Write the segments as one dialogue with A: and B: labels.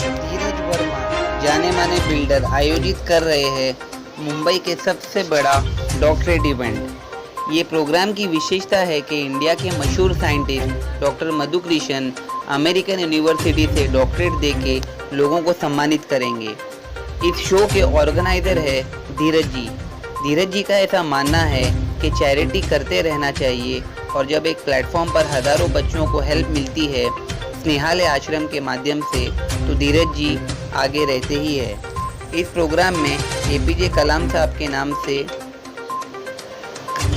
A: धीरज वर्मा जाने माने बिल्डर आयोजित कर रहे हैं मुंबई के सबसे बड़ा डॉक्टरेट इवेंट। ये प्रोग्राम की विशेषता है कि इंडिया के मशहूर साइंटिस्ट डॉक्टर मधु कृष्ण अमेरिकन यूनिवर्सिटी से डॉक्टरेट देके लोगों को सम्मानित करेंगे। इस शो के ऑर्गेनाइजर है धीरज जी। धीरज जी का ऐसा मानना है कि चैरिटी करते रहना चाहिए और जब एक प्लेटफॉर्म पर हज़ारों बच्चों को हेल्प मिलती है स्नेहालय आश्रम के माध्यम से, तो धीरज जी आगे रहते ही है। इस प्रोग्राम में एपीजे कलाम साहब के नाम से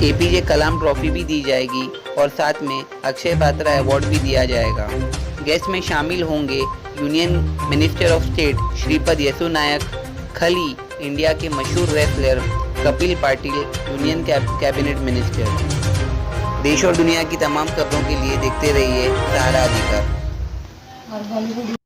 A: एपीजे कलाम ट्रॉफी भी दी जाएगी और साथ में अक्षय पात्रा अवार्ड भी दिया जाएगा। गेस्ट में शामिल होंगे union minister of state Shripad Yesso Naik, Khali India के मशहूर wrestler Kapil Patil, union cabinet minister. देश और दुनिया की तमाम खबरों के लिए देखते रहिए सहारा अधिकार। और बॉलीवुड।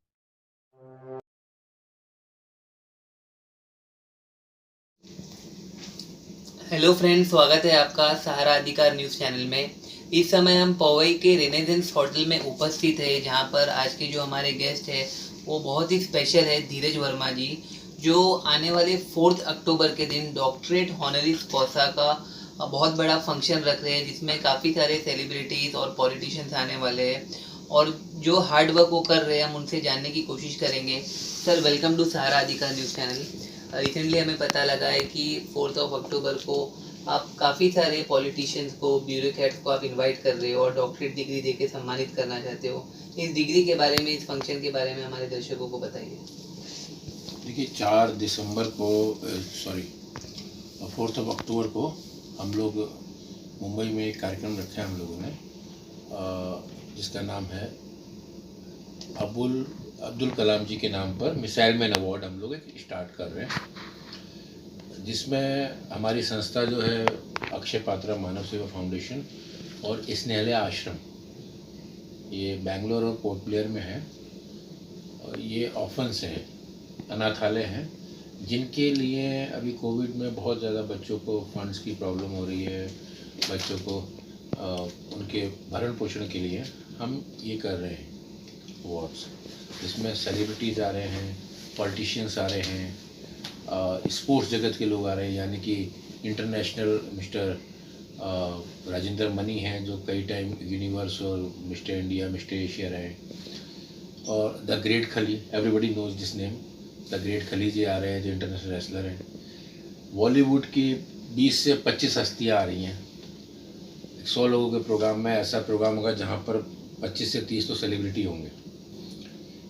A: हेलो फ्रेंड्स, स्वागत है आपका सहारा अधिकार न्यूज़ चैनल में। इस समय हम पवई के रेनेजेंस होटल में उपस्थित है, जहां पर आज के जो हमारे गेस्ट है वो बहुत ही स्पेशल है, धीरज वर्मा जी, जो आने वाले 4 अक्टूबर के दिन डॉक्टरेट हॉनरिस कॉसा का बहुत बड़ा फंक्शन रख रहे हैं, जिसमें काफ़ी सारे सेलिब्रिटीज़ और पॉलिटिशियंस आने वाले हैं और जो हार्ड वर्क वो कर रहे हैं हम उनसे जानने की कोशिश करेंगे। सर, वेलकम टू सहारा अधिकार न्यूज़ चैनल। रिसेंटली हमें पता लगा है कि 4 अक्टूबर को आप काफ़ी सारे पॉलिटिशियंस को, ब्यूरोक्रेट्स को आप इनवाइट कर रहे हो और डॉक्टरेट डिग्री देके सम्मानित करना चाहते हो। इस डिग्री के बारे में, इस फंक्शन के बारे में हमारे दर्शकों को बताइए।
B: देखिए, 4 दिसंबर को 4 अक्टूबर को हम लोग मुंबई में एक कार्यक्रम रखा है हम लोगों ने, जिसका नाम है अब्दुल कलाम जी के नाम पर मिसाइल मैन अवार्ड हम लोग स्टार्ट कर रहे हैं, जिसमें हमारी संस्था जो है अक्षय पात्रा मानव सेवा फाउंडेशन और स्नेहालय आश्रम, ये बेंगलोर और पोर्ट ब्लेयर में है, और ये ऑर्फन्स हैं, अनाथालय हैं, जिनके लिए अभी कोविड में बहुत ज़्यादा बच्चों को फंड्स की प्रॉब्लम हो रही है। बच्चों को उनके भरण पोषण के लिए हम ये कर रहे हैं अवार्ड्स, इसमें सेलिब्रिटीज़ आ रहे हैं, पॉलिटिशियंस आ रहे हैं, स्पोर्ट्स जगत के लोग आ रहे हैं, यानी कि इंटरनेशनल मिस्टर राजेंद्र मनी हैं, जो कई टाइम यूनिवर्स और मिस्टर इंडिया, मिस्टर एशिया रहे हैं, और the great Khali, everybody knows this name, the great Khali ji आ रहे हैं, जो इंटरनेशनल रेसलर हैं। बॉलीवुड की 20 से 25 हस्तियाँ आ रही हैं। 100 लोगों के प्रोग्राम में ऐसा प्रोग्राम होगा जहाँ पर 25 से 30 तो सेलिब्रिटी होंगे।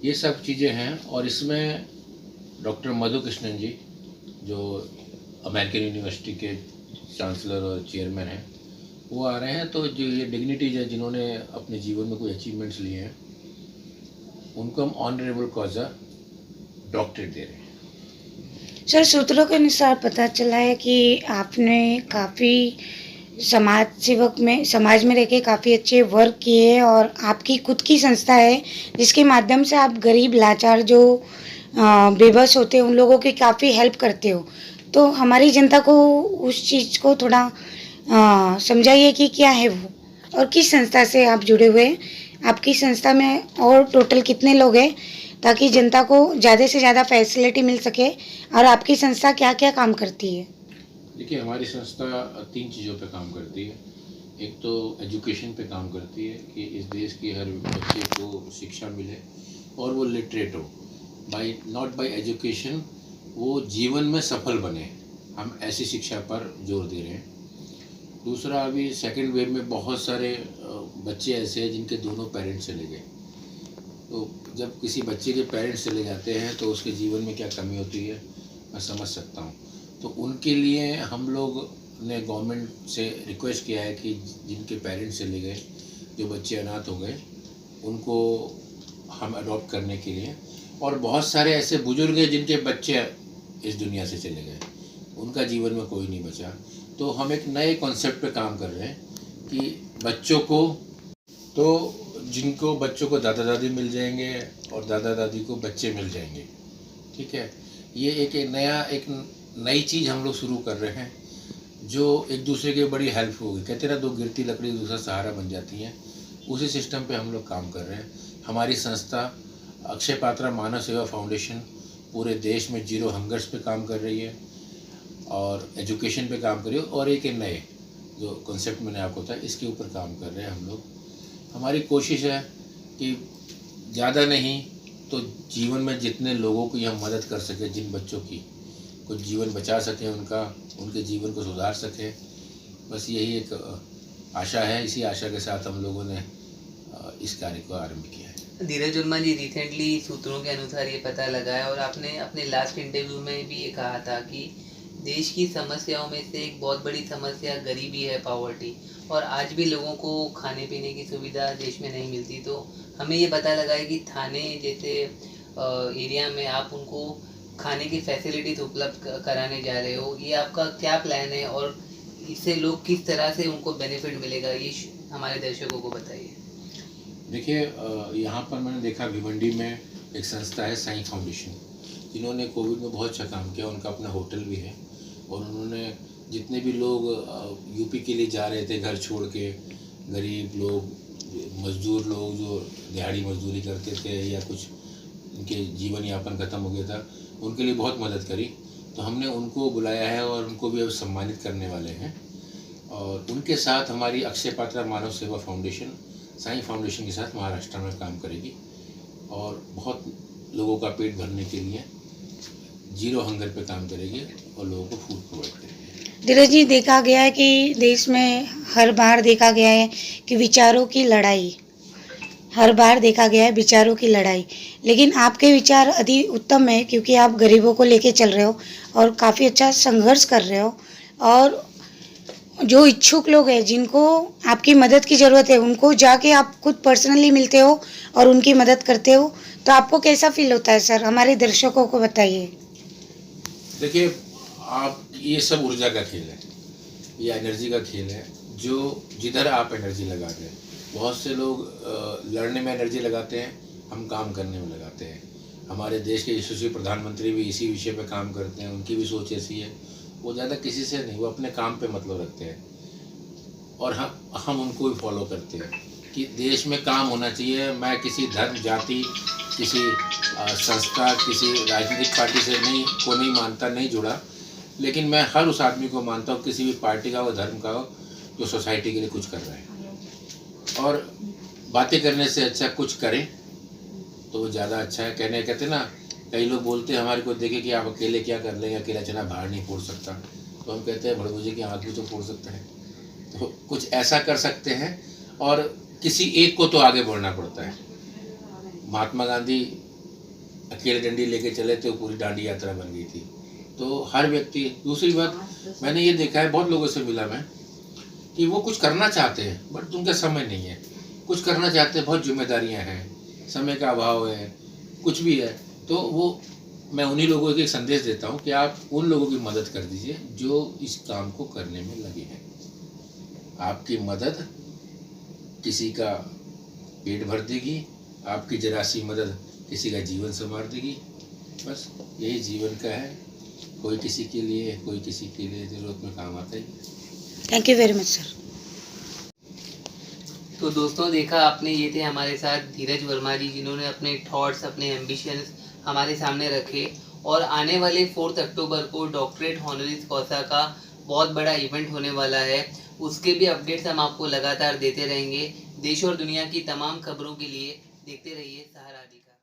B: ये सब चीज़ें हैं, और इसमें डॉक्टर मधु कृष्णन जी, जो अमेरिकन यूनिवर्सिटी के चांसलर और चेयरमैन हैं, वो आ रहे हैं। तो जो ये डिग्निटीज है, जिन्होंने अपने जीवन में कोई अचीवमेंट्स लिए हैं, उनको हम ऑनरेबल कॉजा डॉक्टरेट दे रहे हैं।
C: सर, सूत्रों के अनुसार पता चला है कि आपने काफ़ी समाज में रह के काफ़ी अच्छे वर्क किए और आपकी खुद की संस्था है, जिसके माध्यम से आप गरीब, लाचार, जो बेबस होते हैं, उन लोगों की काफ़ी हेल्प करते हो। तो हमारी जनता को उस चीज़ को थोड़ा समझाइए कि क्या है वो और किस संस्था से आप जुड़े हुए हैं। आपकी संस्था में और टोटल कितने लोग हैं, ताकि जनता को ज़्यादा से ज़्यादा फैसिलिटी मिल सके, और आपकी संस्था क्या क्या काम करती है।
B: देखिए, हमारी संस्था 3 चीज़ों पे काम करती है। एक तो एजुकेशन पे काम करती है कि इस देश के हर बच्चे को शिक्षा मिले और वो लिटरेट हो, नॉट बाय एजुकेशन, वो जीवन में सफल बने। हम ऐसी शिक्षा पर जोर दे रहे हैं। दूसरा, अभी सेकेंड वेव में बहुत सारे बच्चे ऐसे हैं जिनके दोनों पेरेंट्स चले गए। तो जब किसी बच्चे के पेरेंट्स चले जाते हैं तो उसके जीवन में क्या कमी होती है, मैं समझ सकता हूँ। तो उनके लिए हम लोग ने गवर्नमेंट से रिक्वेस्ट किया है कि जिनके पेरेंट्स चले गए, जो बच्चे अनाथ हो गए, उनको हम अडॉप्ट करने के लिए, और बहुत सारे ऐसे बुजुर्ग हैं जिनके बच्चे इस दुनिया से चले गए, उनका जीवन में कोई नहीं बचा। तो हम एक नए कॉन्सेप्ट पे काम कर रहे हैं कि बच्चों को दादा दादी मिल जाएंगे और दादा दादी को बच्चे मिल जाएंगे। ठीक है, ये एक नई चीज़ हम लोग शुरू कर रहे हैं, जो एक दूसरे की बड़ी हेल्प होगी। कहते ना, 2 गिरती लकड़ी दूसरा सहारा बन जाती हैं। उसी सिस्टम पे हम लोग काम कर रहे हैं। हमारी संस्था अक्षय पात्रा मानव सेवा फाउंडेशन पूरे देश में जीरो हंगर्स पे काम कर रही है और एजुकेशन पे काम कर रही है, और एक नए जो कॉन्सेप्ट मैंने आपको बताया इसके ऊपर काम कर रहे हैं हम लोग। हमारी कोशिश है कि ज़्यादा नहीं तो जीवन में जितने लोगों की हम मदद कर सकें, जिन बच्चों की कुछ जीवन बचा सकें, उनके जीवन को सुधार सकें, बस यही एक आशा है। इसी आशा के साथ हम लोगों ने इस कार्य को आरंभ किया है।
A: धीरज वर्मा जी, रिसेंटली सूत्रों के अनुसार ये पता लगा है और आपने अपने लास्ट इंटरव्यू में भी ये कहा था कि देश की समस्याओं में से एक बहुत बड़ी समस्या गरीबी है, पॉवर्टी, और आज भी लोगों को खाने पीने की सुविधा देश में नहीं मिलती। तो हमें ये पता लगा है कि थाने जैसे एरिया में आप उनको खाने की फैसिलिटीज उपलब्ध कराने जा रहे हो। ये आपका क्या प्लान है और इससे लोग किस तरह से उनको बेनिफिट मिलेगा, ये हमारे दर्शकों को बताइए।
B: देखिए, यहाँ पर मैंने देखा भिवंडी में एक संस्था है साई फाउंडेशन, जिन्होंने कोविड में बहुत अच्छा काम किया। उनका अपना होटल भी है और उन्होंने जितने भी लोग यूपी के लिए जा रहे थे घर छोड़ के, गरीब लोग, मजदूर लोग जो दिहाड़ी मजदूरी करते थे या कुछ उनके जीवन यापन ख़त्म हो गया था, उनके लिए बहुत मदद करी। तो हमने उनको बुलाया है और उनको भी अब सम्मानित करने वाले हैं। और उनके साथ हमारी अक्षय पात्रा मानव सेवा फाउंडेशन साई फाउंडेशन के साथ महाराष्ट्र में काम करेगी और बहुत लोगों का पेट भरने के लिए जीरो हंगर पे काम करेगी और लोगों को फूड प्रोवाइड करेगी।
C: धीरज जी, देखा गया है कि देश में हर बार देखा गया है कि विचारों की लड़ाई, हर बार देखा गया है विचारों की लड़ाई, लेकिन आपके विचार अति उत्तम है क्योंकि आप गरीबों को लेके चल रहे हो और काफ़ी अच्छा संघर्ष कर रहे हो। और जो इच्छुक लोग हैं जिनको आपकी मदद की ज़रूरत है, उनको जाके आप खुद पर्सनली मिलते हो और उनकी मदद करते हो, तो आपको कैसा फील होता है सर? हमारे दर्शकों को बताइए।
B: देखिए, आप ये सब ऊर्जा का खेल है, ये एनर्जी का खेल है। जो जिधर आप एनर्जी लगाते हैं, बहुत से लोग लड़ने में एनर्जी लगाते हैं, हम काम करने में लगाते हैं। हमारे देश के यशस्वी प्रधानमंत्री भी इसी विषय पे काम करते हैं, उनकी भी सोच ऐसी है। वो ज़्यादा किसी से नहीं, वो अपने काम पे मतलब रखते हैं और हम उनको भी फॉलो करते हैं कि देश में काम होना चाहिए। मैं किसी धर्म, जाति, किसी संस्था, किसी राजनीतिक पार्टी से नहीं मानता, नहीं जुड़ा, लेकिन मैं हर उस आदमी को मानता हूँ, किसी भी पार्टी का हो, धर्म का हो, जो सोसाइटी के लिए कुछ कर रहा है। और बातें करने से अच्छा कुछ करें तो वो ज़्यादा अच्छा है। कहते ना, कई लोग बोलते हैं हमारे को देखे कि आप अकेले क्या कर लेंगे, अकेला चना बाहर नहीं फोड़ सकता, तो हम कहते हैं भड़बूजी की आँख भी तो फोड़ सकता है। तो कुछ ऐसा कर सकते हैं और किसी एक को तो आगे बढ़ना पड़ता है। महात्मा गांधी अकेले डंडी लेके चले थे, पूरी डांडी यात्रा बन गई थी। तो हर व्यक्ति, दूसरी बात मैंने ये देखा है, बहुत लोगों से मिला मैं, कि वो कुछ करना चाहते हैं बट उनका समय नहीं है। कुछ करना चाहते हैं, बहुत जिम्मेदारियां हैं, समय का अभाव है, कुछ भी है, तो वो मैं उन्हीं लोगों को एक संदेश देता हूँ कि आप उन लोगों की मदद कर दीजिए जो इस काम को करने में लगे हैं। आपकी मदद किसी का पेट भर देगी, आपकी जरा सी मदद किसी का जीवन संवार देगी। बस यही जीवन का है, कोई किसी के लिए, कोई किसी के लिए ज़रूरत में काम आता है।
C: Thank you very much sir.
A: तो दोस्तों, देखा आपने, ये थे हमारे साथ धीरज वर्मा जी, जिन्होंने अपने थॉट्स, अपने एम्बिशंस हमारे सामने रखे। और आने वाले 4 अक्टूबर को डॉक्टरेट हॉनरिस कॉसा का बहुत बड़ा इवेंट होने वाला है, उसके भी अपडेट्स हम आपको लगातार देते रहेंगे। देश और दुनिया की तमाम खबरों के लिए देखते रहिए सहारा अधिकार।